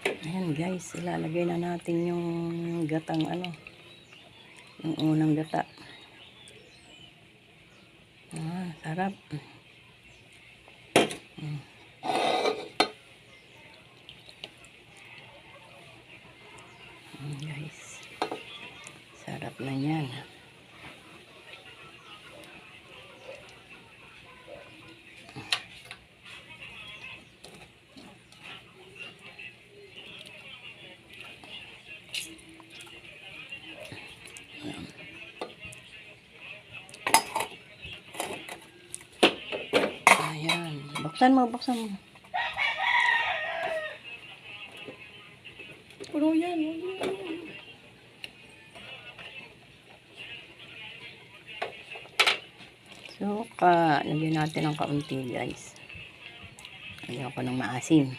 Ayan guys, ilalagay na natin yung gatang yung unang gata. Sarap. Guys, sarap na yan. Ayan. Buksan mo, buksan mo. Puro yan. Suka. Lagyan natin ng kaunti guys. Lagyan ko ng maasim.